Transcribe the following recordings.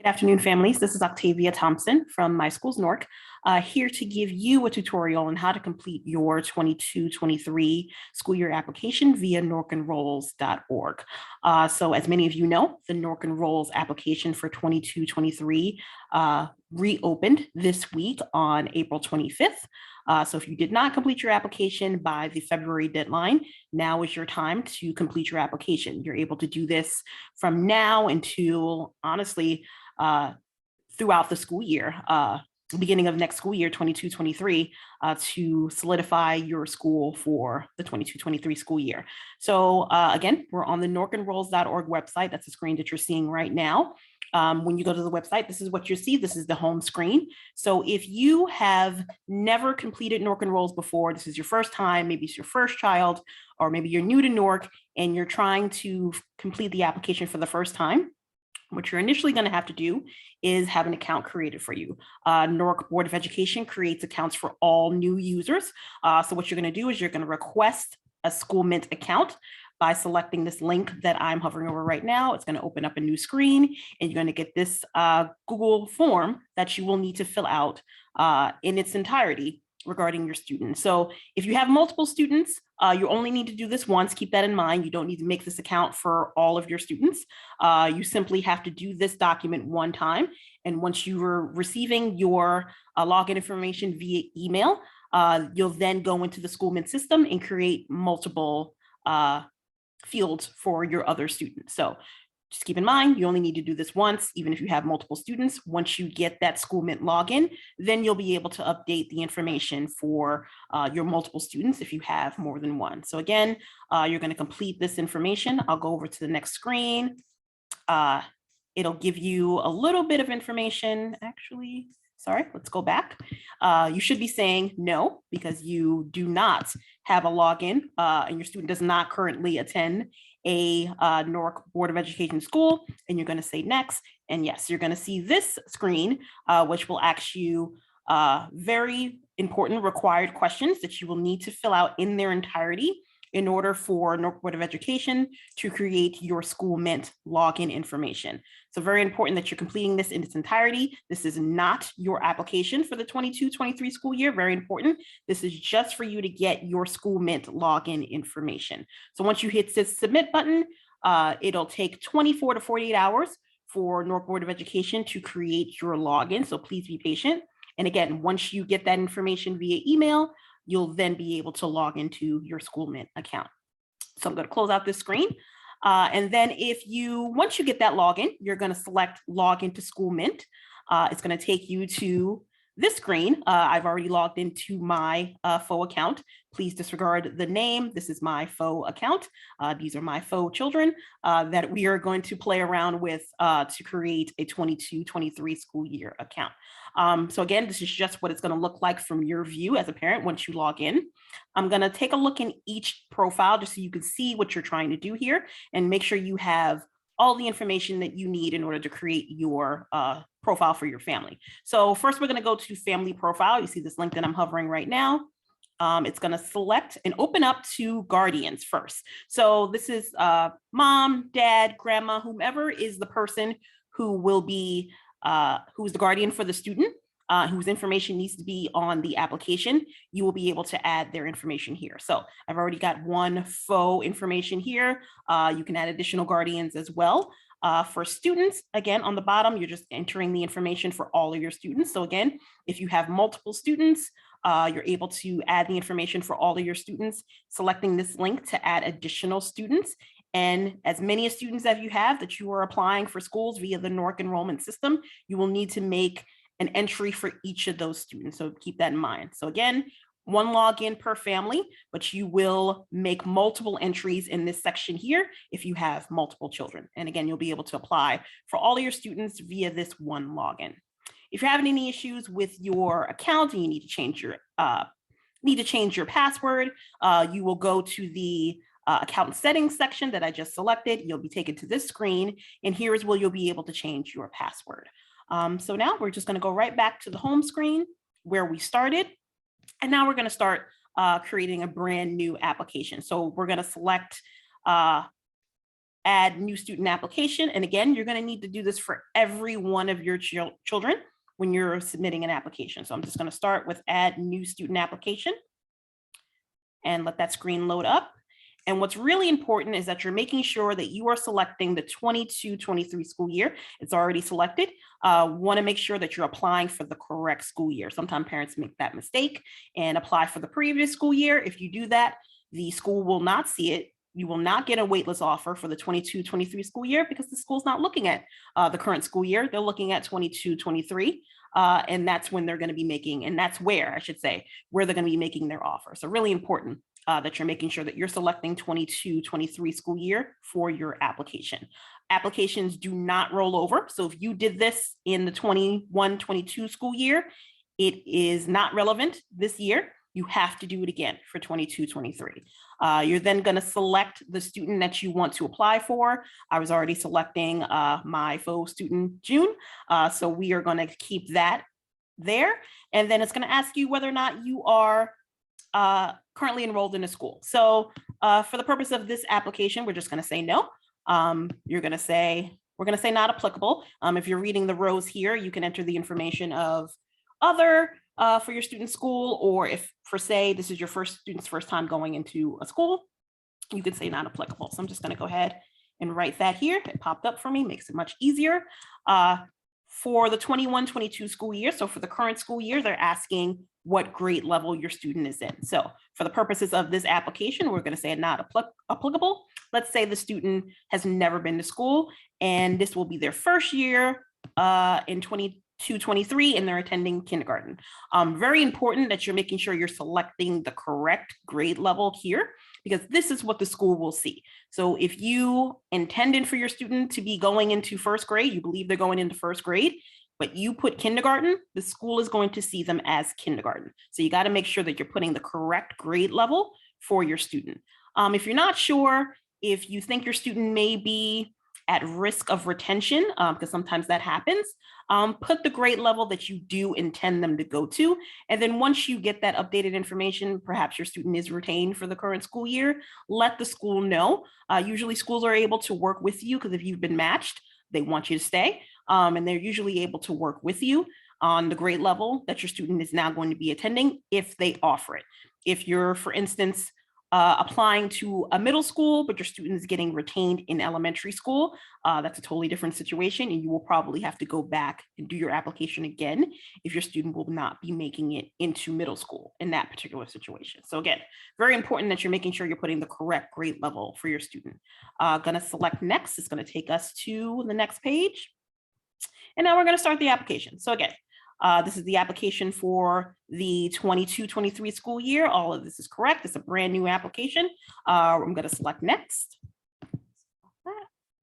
Good afternoon, families. This is Octavia Thompson from My Schools Newark, here to give you a tutorial on how to complete your 22-23 school year application via NewarkEnrolls.org. So as many of you know, the Newark Enrolls application for 22-23 reopened this week on April 25th. So if you did not complete your application by the February deadline, now is your time to complete your application. You're able to do this from now until, honestly, throughout the school year, beginning of next school year, 22-23, to solidify your school for the 22-23 school year. So again, we're on the NewarkEnrolls.org website. That's the screen that you're seeing right now. When you go to the website, this is what you see. This is the home screen. So if you have never completed Newark Enrolls before, this is your first time, maybe it's your first child, or maybe you're new to Newark and you're trying to complete the application for the first time, what you're initially going to have to do is have an account created for you. Newark Board of Education creates accounts for all new users. So what you're going to do is you're going to request a School Mint account by selecting this link that I'm hovering over right now. It's going to open up a new screen, and you're going to get this Google form that you will need to fill out in its entirety regarding your students. So if you have multiple students, you only need to do this once. Keep that in mind. You don't need to make this account for all of your students. You simply have to do this document one time. And once you are receiving your login information via email, you'll then go into the School Mint system and create multiple fields for your other students. So just keep in mind, you only need to do this once, even if you have multiple students. Once you get that School Mint login, then you'll be able to update the information for your multiple students if you have more than one. So again, you're going to complete this information. I'll go over to the next screen. It'll give you a little bit of information. Actually, sorry, let's go back. You should be saying no, because you do not have a login and your student does not currently attend a Newark Board of Education school, and you're going to say next. And yes, you're going to see this screen, which will ask you very important required questions that you will need to fill out in their entirety in order for Newark Board of Education to create your School Mint login information. So very important that you're completing this in its entirety. This is not your application for the 22-23 school year, very important. This is just for you to get your School Mint login information. So once you hit this submit button, it'll take 24 to 48 hours for Newark Board of Education to create your login. So please be patient. And again, once you get that information via email, you'll then be able to log into your School Mint account. So I'm going to close out this screen. And then once you get that login, you're going to select log into School Mint. It's going to take you to this screen. I've already logged into my faux account. Please disregard the name. This is my faux account. These are my faux children that we are going to play around with to create a 22-23 school year account. So again, this is just what it's going to look like from your view as a parent once you log in. I'm going to take a look in each profile just so you can see what you're trying to do here and make sure you have all the information that you need in order to create your profile for your family. So first, we're going to go to family profile. You see this link that I'm hovering right now. It's going to select and open up to guardians first. So this is mom, dad, grandma, whomever is the person who will be who's the guardian for the student, whose information needs to be on the application. You will be able to add their information here. So I've already got one faux information here. You can add additional guardians as well. For students, again, on the bottom, you're just entering the information for all of your students. So again, if you have multiple students, you're able to add the information for all of your students, selecting this link to add additional students. And as many students as you have that you are applying for schools via the Newark enrollment system, you will need to make an entry for each of those students. So keep that in mind. So again, one login per family, but you will make multiple entries in this section here if you have multiple children. And again, you'll be able to apply for all of your students via this one login. If you're having any issues with your account and you need to change your password, you will go to the account settings section that I just selected. You'll be taken to this screen, and here is where you'll be able to change your password. So now we're just going to go right back to the home screen where we started. And now we're going to start creating a brand new application. So we're going to select add new student application. And again, you're going to need to do this for every one of your children when you're submitting an application. So I'm just going to start with add new student application and let that screen load up. And what's really important is that you're making sure that you are selecting the 22-23 school year. It's already selected. Want to make sure that you're applying for the correct school year. Sometimes parents make that mistake and apply for the previous school year. If you do that, the school will not see it. You will not get a waitlist offer for the 22-23 school year because the school's not looking at the current school year. They're looking at 22-23. And that's when they're going to be making, and that's where I should say, where they're going to be making their offer. So really important that you're making sure that you're selecting 22-23 school year for your application. Applications do not roll over. So if you did this in the 21-22 school year, it is not relevant this year. You have to do it again for 22-23. You're then going to select the student that you want to apply for. I was already selecting my faux student June. So we are going to keep that there. And then it's going to ask you whether or not you are currently enrolled in a school. So for the purpose of this application, we're just going to say no. We're going to say not applicable. If you're reading the rows here, you can enter the information of other for your student school, or if for say this is your student's first time going into a school, you could say not applicable. So I'm just going to go ahead and write that here. It popped up for me, makes it much easier. For the 21-22 school year, so for the current school year, they're asking what grade level your student is in. So for the purposes of this application, we're going to say not applicable. Let's say the student has never been to school and this will be their first year in 22-23 and they're attending kindergarten. Very important that you're making sure you're selecting the correct grade level here, because this is what the school will see. So if you intended for your student to be going into first grade, you believe they're going into first grade, but you put kindergarten, the school is going to see them as kindergarten. So you got to make sure that you're putting the correct grade level for your student. If you're not sure, if you think your student may be at risk of retention, because sometimes that happens, put the grade level that you do intend them to go to. And then once you get that updated information, perhaps your student is retained for the current school year, let the school know. Usually schools are able to work with you because if you've been matched, they want you to stay. And they're usually able to work with you on the grade level that your student is now going to be attending if they offer it. If you're, for instance, applying to a middle school, but your student is getting retained in elementary school, that's a totally different situation. And you will probably have to go back and do your application again if your student will not be making it into middle school in that particular situation. So again, very important that you're making sure you're putting the correct grade level for your student. Going to select next. It's going to take us to the next page. And now we're going to start the application. So again, this is the application for the 22-23 school year. All of this is correct. It's a brand new application. I'm going to select next. I'm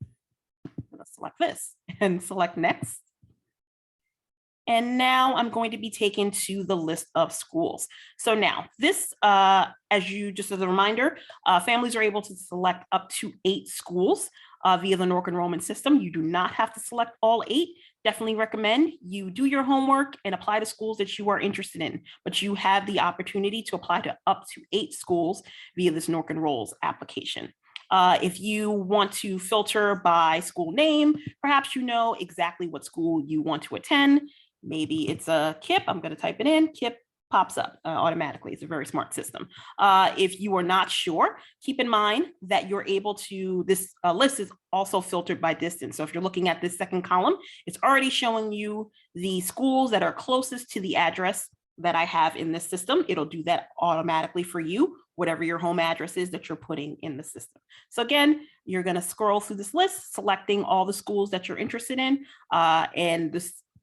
going to select this and select next. And now I'm going to be taken to the list of schools. So now this, just as a reminder, families are able to select up to 8 schools via the Newark enrollment system. You do not have to select all 8. Definitely recommend you do your homework and apply to schools that you are interested in, but you have the opportunity to apply to up to 8 schools via this Newark Enrolls application. If you want to filter by school name, perhaps you know exactly what school you want to attend. Maybe it's a KIPP. I'm going to type it in. KIPP pops up automatically. It's a very smart system. If you are not sure, keep in mind that you're able to, this list is also filtered by distance. So if you're looking at this second column, it's already showing you the schools that are closest to the address that I have in this system. It'll do that automatically for you, whatever your home address is that you're putting in the system. So again, you're going to scroll through this list, selecting all the schools that you're interested in, and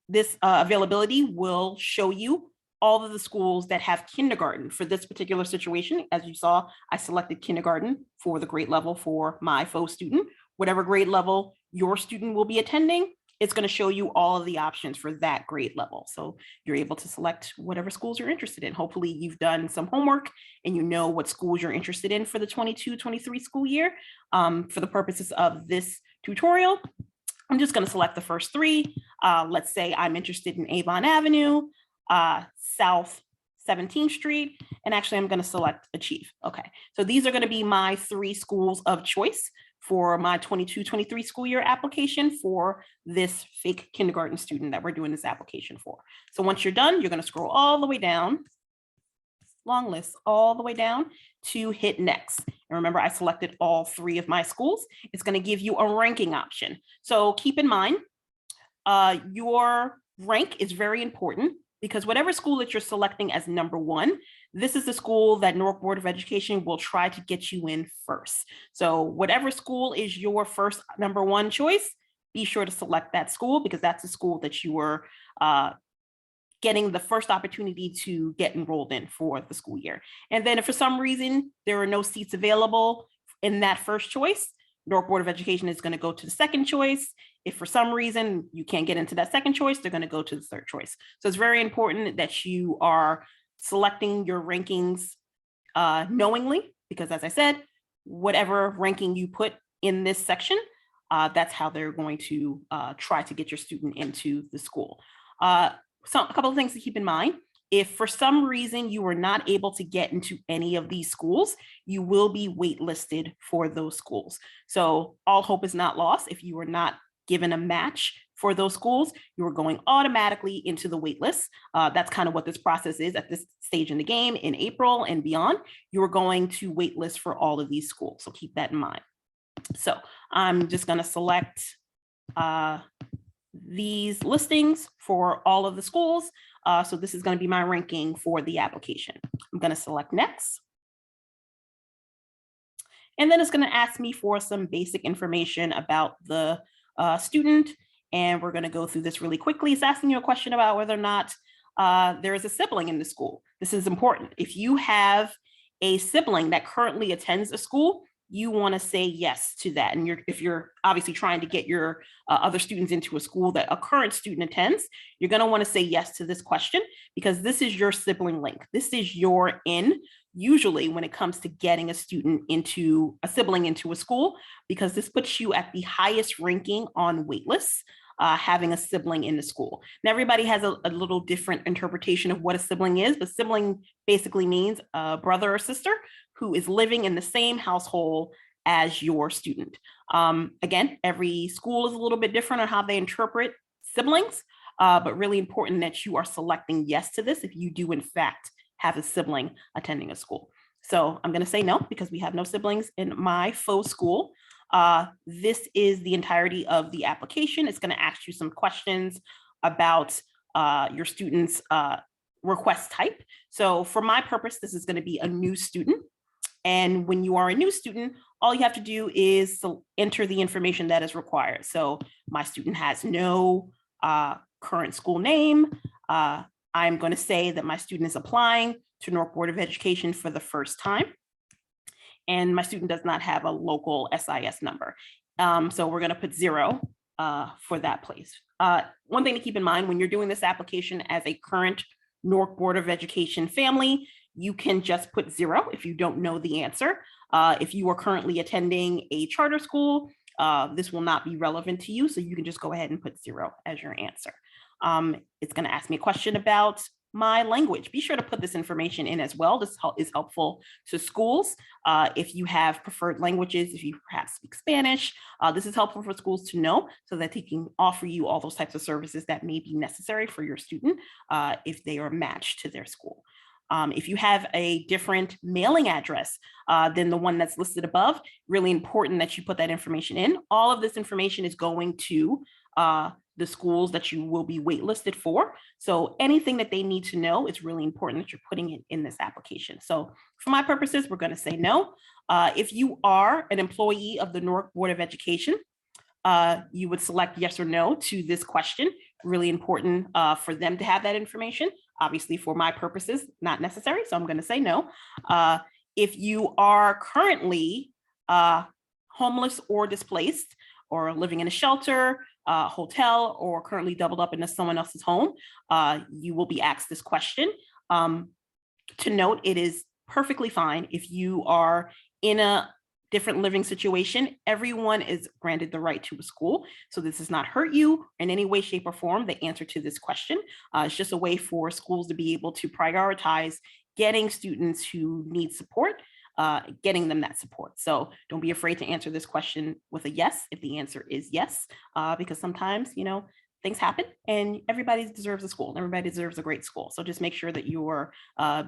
this availability will show you all of the schools that have kindergarten for this particular situation. As you saw, I selected kindergarten for the grade level for my faux student. Whatever grade level your student will be attending, it's going to show you all of the options for that grade level. So you're able to select whatever schools you're interested in. Hopefully you've done some homework and you know what schools you're interested in for the 22-23 school year. For the purposes of this tutorial, I'm just going to select the first 3. Let's say I'm interested in Avon Avenue, South 17th Street, and actually I'm going to select Achieve. Okay, so these are going to be my 3 schools of choice for my 22-23 school year application for this fake kindergarten student that we're doing this application for. So once you're done, you're going to scroll all the way down, long list, all the way down to hit next. And remember, I selected all 3 of my schools. It's going to give you a ranking option. So keep in mind, your rank is very important, because whatever school that you're selecting as number 1, this is the school that Newark Board of Education will try to get you in first. So whatever school is your first number 1 choice, be sure to select that school, because that's the school that you were getting the first opportunity to get enrolled in for the school year. And then if for some reason there are no seats available in that first choice, Newark Board of Education is going to go to the second choice. If for some reason you can't get into that second choice, they're going to go to the third choice. So it's very important that you are selecting your rankings knowingly, because as I said, whatever ranking you put in this section, that's how they're going to try to get your student into the school. So a couple of things to keep in mind. If for some reason you were not able to get into any of these schools, you will be waitlisted for those schools. So all hope is not lost. If you were not given a match for those schools, you are going automatically into the wait list. That's kind of what this process is at this stage in the game. In April and beyond, you are going to wait list for all of these schools. So keep that in mind. So I'm just going to select these listings for all of the schools. So this is going to be my ranking for the application. I'm going to select next. And then it's going to ask me for some basic information about the student. And we're going to go through this really quickly. It's asking you a question about whether or not there is a sibling in the school. This is important. If you have a sibling that currently attends a school, you want to say yes to that. And if you're obviously trying to get your other students into a school that a current student attends, you're going to want to say yes to this question, because this is your sibling link. This is your in, usually when it comes to getting a sibling into a school, because this puts you at the highest ranking on waitlists, having a sibling in the school. Now, everybody has a little different interpretation of what a sibling is, but sibling basically means a brother or sister who is living in the same household as your student. Again, every school is a little bit different on how they interpret siblings, but really important that you are selecting yes to this if you do in fact have a sibling attending a school. So I'm going to say no, because we have no siblings in my faux school. This is the entirety of the application. It's going to ask you some questions about your student's request type. So for my purpose, this is going to be a new student. And when you are a new student, all you have to do is enter the information that is required. So my student has no current school name. I'm going to say that my student is applying to Newark Board of Education for the first time. And my student does not have a local SIS number. So we're going to put 0 for that place. One thing to keep in mind when you're doing this application as a current Newark Board of Education family, you can just put 0 if you don't know the answer. If you are currently attending a charter school, this will not be relevant to you. So you can just go ahead and put 0 as your answer. It's going to ask me a question about my language. Be sure to put this information in as well. This is helpful to schools. If you have preferred languages, if you perhaps speak Spanish, this is helpful for schools to know so that they can offer you all those types of services that may be necessary for your student if they are matched to their school. If you have a different mailing address than the one that's listed above, really important that you put that information in. All of this information is going to the schools that you will be waitlisted for. So anything that they need to know, it's really important that you're putting it in this application. So for my purposes, we're going to say no. If you are an employee of the Newark Board of Education, you would select yes or no to this question. Really important for them to have that information. Obviously, for my purposes, not necessary. So I'm going to say no. If you are currently homeless or displaced, or living in a shelter, hotel, or currently doubled up into someone else's home, you will be asked this question. To note, it is perfectly fine if you are in a different living situation. Everyone is granted the right to a school. So this does not hurt you in any way, shape, or form, the answer to this question. It's just a way for schools to be able to prioritize getting students who need support getting them that support. So don't be afraid to answer this question with a yes if the answer is yes, because sometimes, things happen and everybody deserves a school. Everybody deserves a great school. So just make sure that you're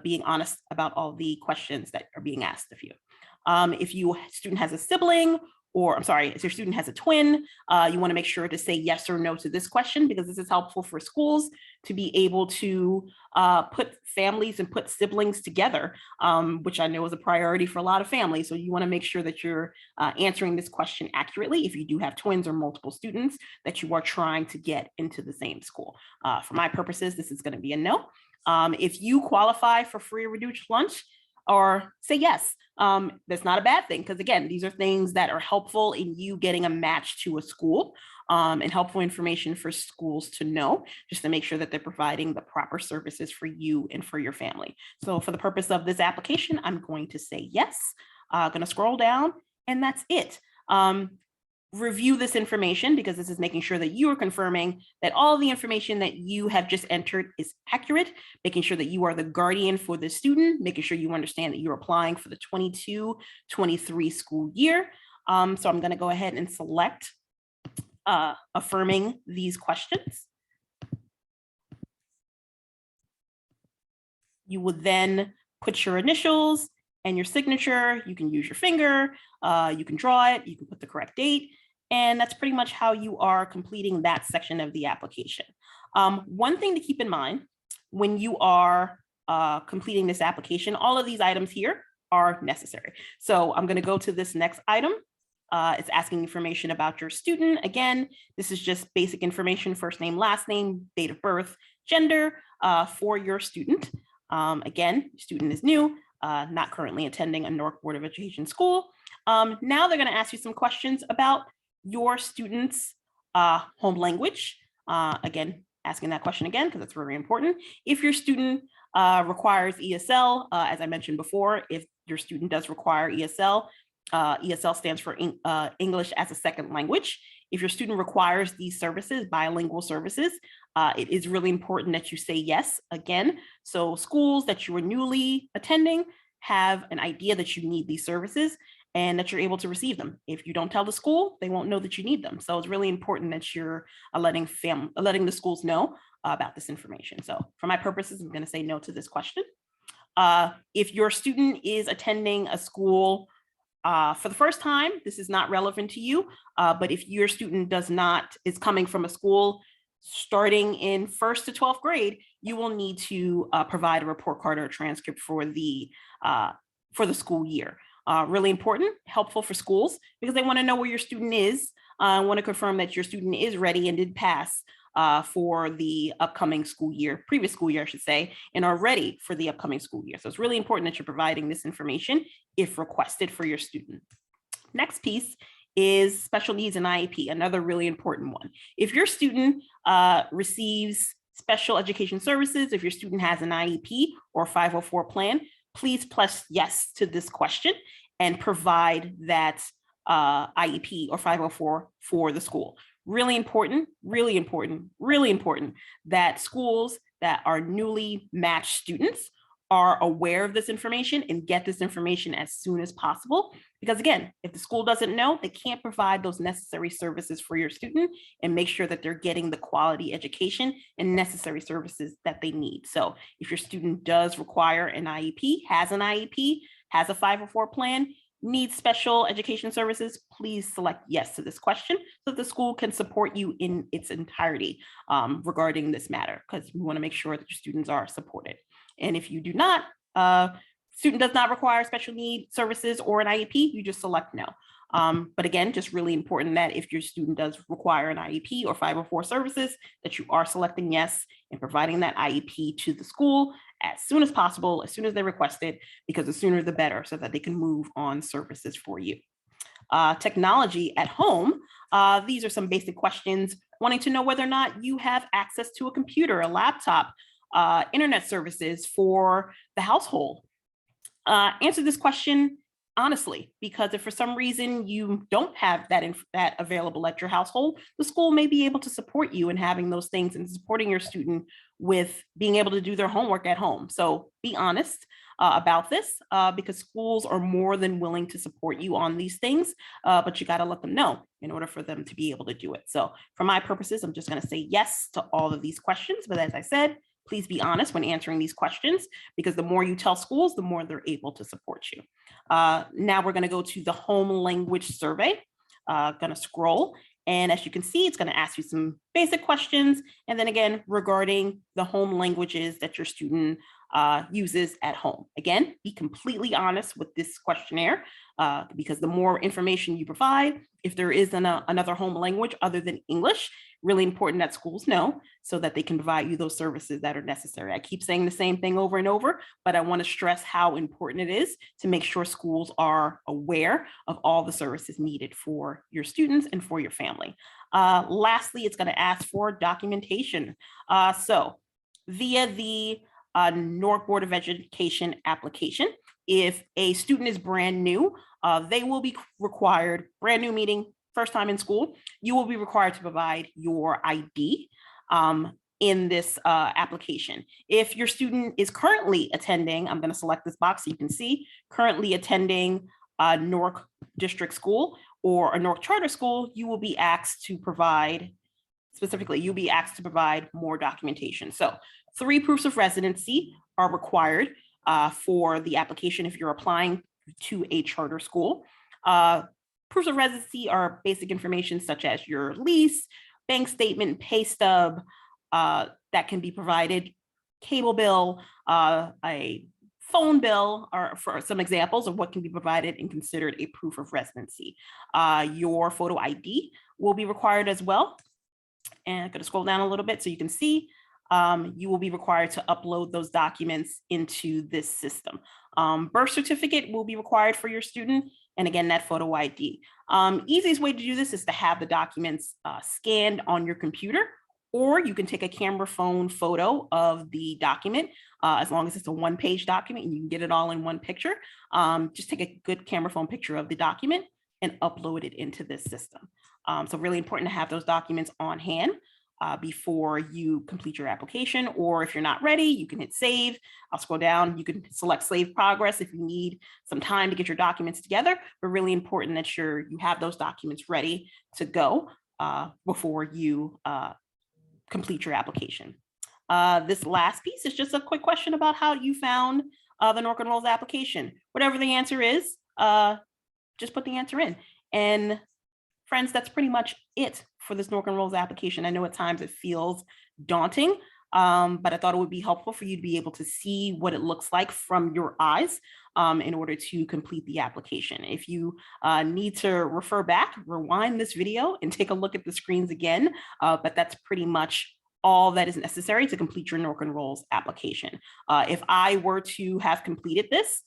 being honest about all the questions that are being asked of you. If your student has a sibling, or I'm sorry, if your student has a twin, you want to make sure to say yes or no to this question, because this is helpful for schools to be able to put families and put siblings together, which I know is a priority for a lot of families. So you want to make sure that you're answering this question accurately if you do have twins or multiple students that you are trying to get into the same school. For my purposes, this is going to be a no. If you qualify for free or reduced lunch, or say yes. That's not a bad thing, because again, these are things that are helpful in you getting a match to a school, and helpful information for schools to know, just to make sure that they're providing the proper services for you and for your family. So for the purpose of this application, I'm going to say yes. I'm going to scroll down, and that's it. Review this information, because this is making sure that you are confirming that all the information that you have just entered is accurate, making sure that you are the guardian for the student, making sure you understand that you're applying for the 22-23 school year. So I'm going to go ahead and select affirming these questions. You would then put your initials and your signature. You can use your finger, you can draw it, you can put the correct date, and that's pretty much how you are completing that section of the application. One thing to keep in mind when you are completing this application, all of these items here are necessary. So I'm going to go to this next item. It's asking information about your student. Again, this is just basic information: first name, last name, date of birth, gender, for your student. Again, student is new, not currently attending a Newark Board of Education school. Now they're going to ask you some questions about your student's home language. Again, asking that question again, because it's very important. If your student requires ESL, as I mentioned before, if your student does require ESL, ESL stands for English as a second language. If your student requires these services, bilingual services, it is really important that you say yes again. So schools that you are newly attending have an idea that you need these services and that you're able to receive them. If you don't tell the school, they won't know that you need them. So it's really important that you're letting the schools know about this information. So for my purposes, I'm going to say no to this question. If your student is attending a school for the first time, this is not relevant to you, but if your student is coming from a school starting in 1st to 12th grade, you will need to provide a report card or a transcript for the school year. Really important, helpful for schools, because they want to know where your student is, want to confirm that your student is ready and did pass for the upcoming school year, previous school year, I should say, and are ready for the upcoming school year. So it's really important that you're providing this information if requested for your student. Next piece is special needs and IEP, another really important one. If your student receives special education services, if your student has an IEP or 504 plan, please press yes to this question and provide that IEP or 504 for the school. Really important, really important, really important that schools that are newly matched students are aware of this information and get this information as soon as possible. Because again, if the school doesn't know, they can't provide those necessary services for your student and make sure that they're getting the quality education and necessary services that they need. So if your student does require an IEP, has a 504 plan, needs special education services, please select yes to this question so that the school can support you in its entirety regarding this matter, because we want to make sure that your students are supported. And if you do not, student does not require special need services or an IEP, you just select no. But again, just really important that if your student does require an IEP or 504 services, that you are selecting yes and providing that IEP to the school as soon as possible, as soon as they request it, because the sooner the better, so that they can move on services for you. Technology at home, these are some basic questions wanting to know whether or not you have access to a computer, a laptop, internet services for the household. Answer this question honestly, because if for some reason you don't have that available at your household, the school may be able to support you in having those things and supporting your student with being able to do their homework at home. So be honest. about this because schools are more than willing to support you on these things, but you got to let them know in order for them to be able to do it. So for my purposes, I'm just going to say yes to all of these questions. But as I said, please be honest when answering these questions, because the more you tell schools, the more they're able to support you. Now we're going to go to the home language survey. Going to scroll. And as you can see, it's going to ask you some basic questions. And then again, regarding the home languages that your student uses at home. Again, be completely honest with this questionnaire because the more information you provide, if there is another home language other than English, really important that schools know so that they can provide you those services that are necessary. I keep saying the same thing over and over, but I want to stress how important it is to make sure schools are aware of all the services needed for your students and for your family. Lastly, it's going to ask for documentation. So via the Newark Board of Education application, if a student is brand new, they will be required, brand new meaning first time in school, you will be required to provide your ID in this application. If your student is currently attending, I'm going to select this box so you can see, currently attending Newark District School or a Newark Charter School, you will be asked to provide, specifically, you'll be asked to provide more documentation. So 3 proofs of residency are required for the application if you're applying to a charter school. Proofs of residency are basic information such as your lease, bank statement, pay stub that can be provided, cable bill, a phone bill are for some examples of what can be provided and considered a proof of residency. Your photo ID will be required as well. And I'm going to scroll down a little bit so you can see you will be required to upload those documents into this system. Birth certificate will be required for your student. And again, that photo ID. Easiest way to do this is to have the documents scanned on your computer, or you can take a camera phone photo of the document as long as it's a 1-page document and you can get it all in one picture. Just take a good camera phone picture of the document and upload it into this system. So really important to have those documents on hand before you complete your application, or if you're not ready, you can hit save. I'll scroll down. You can select save progress if you need some time to get your documents together, but really important that you have those documents ready to go before you complete your application. This last piece is just a quick question about how you found the Newark Enrolls application. Whatever the answer is, just put the answer in. And friends, that's pretty much it for this Newark Enrolls application. I know at times it feels daunting, but I thought it would be helpful for you to be able to see what it looks like from your eyes in order to complete the application. If you need to refer back, rewind this video and take a look at the screens again, but that's pretty much all that is necessary to complete your Newark Enrolls application. If I were to have completed this,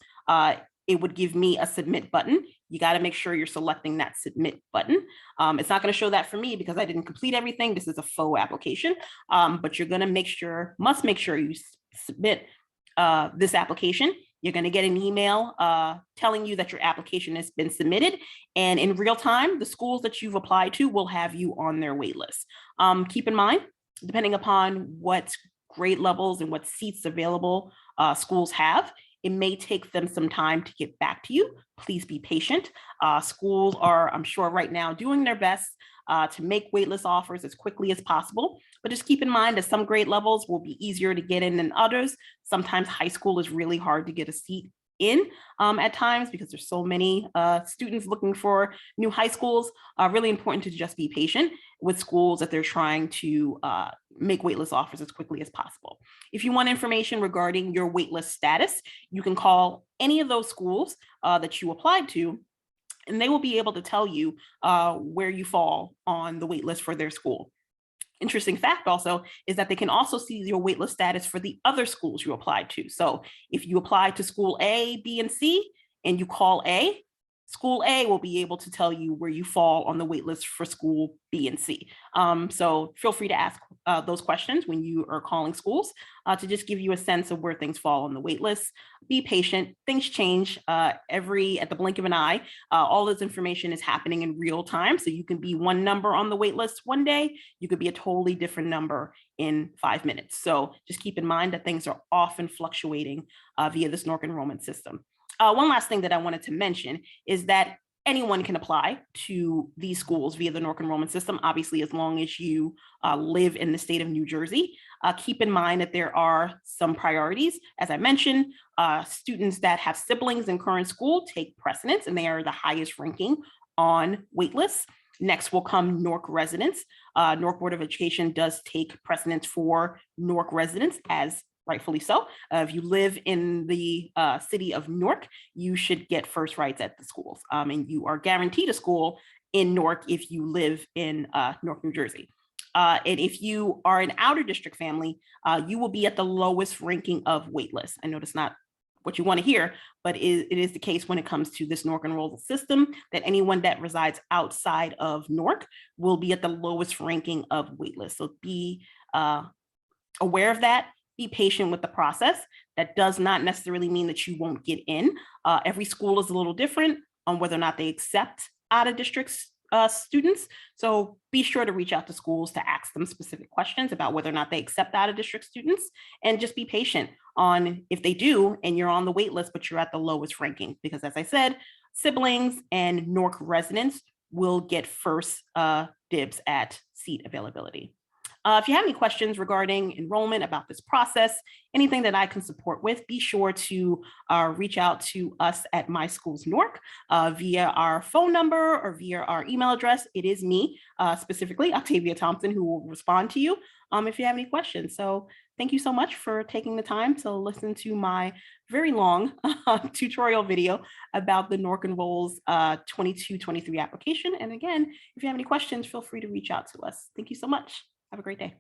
it would give me a submit button. You got to make sure you're selecting that submit button. It's not going to show that for me because I didn't complete everything. This is a faux application, but you're going to must make sure you submit this application. You're going to get an email telling you that your application has been submitted. And in real time, the schools that you've applied to will have you on their wait list. Keep in mind, depending upon what grade levels and what seats available schools have, it may take them some time to get back to you. Please be patient. Schools are, I'm sure right now, doing their best to make waitlist offers as quickly as possible. But just keep in mind that some grade levels will be easier to get in than others. Sometimes high school is really hard to get a seat in at times because there's so many students looking for new high schools. Really important to just be patient with schools that they're trying to make waitlist offers as quickly as possible. If you want information regarding your waitlist status, you can call any of those schools that you applied to, and they will be able to tell you where you fall on the waitlist for their school. Interesting fact also is that they can also see your waitlist status for the other schools you applied to. So if you applied to school A, B, and C, and you call A, School A will be able to tell you where you fall on the wait list for school B and C. So feel free to ask those questions when you are calling schools to just give you a sense of where things fall on the wait list. Be patient. Things change at the blink of an eye. All this information is happening in real time. So you can be one number on the wait list one day. You could be a totally different number in 5 minutes. So just keep in mind that things are often fluctuating via this NORC enrollment system. One last thing that I wanted to mention is that anyone can apply to these schools via the NORC enrollment system, obviously, as long as you live in the state of New Jersey. Keep in mind that there are some priorities. As I mentioned, students that have siblings in current school take precedence, and they are the highest ranking on waitlists. Next will come NORC residents. NORC Board of Education does take precedence for NORC residents, as rightfully so. If you live in the city of Newark, you should get first rights at the schools. And you are guaranteed a school in Newark if you live in Newark, New Jersey. And if you are an outer district family, you will be at the lowest ranking of waitlist. I know that's not what you want to hear, but it is the case when it comes to this NORC enrolled system, that anyone that resides outside of Newark will be at the lowest ranking of waitlist. So be aware of that. Be patient with the process. That does not necessarily mean that you won't get in. Every school is a little different on whether or not they accept out-of-district students. So be sure to reach out to schools to ask them specific questions about whether or not they accept out-of-district students, and just be patient on if they do and you're on the wait list, but you're at the lowest ranking. Because as I said, siblings and NORC residents will get first dibs at seat availability. If you have any questions regarding enrollment, about this process, anything that I can support with, be sure to reach out to us at My Schools Newark via our phone number or via our email address. It is me, specifically Octavia Thompson, who will respond to you if you have any questions. So thank you so much for taking the time to listen to my very long tutorial video about the NORC Enrolls 22-23 application. And again, if you have any questions, feel free to reach out to us. Thank you so much. Have a great day.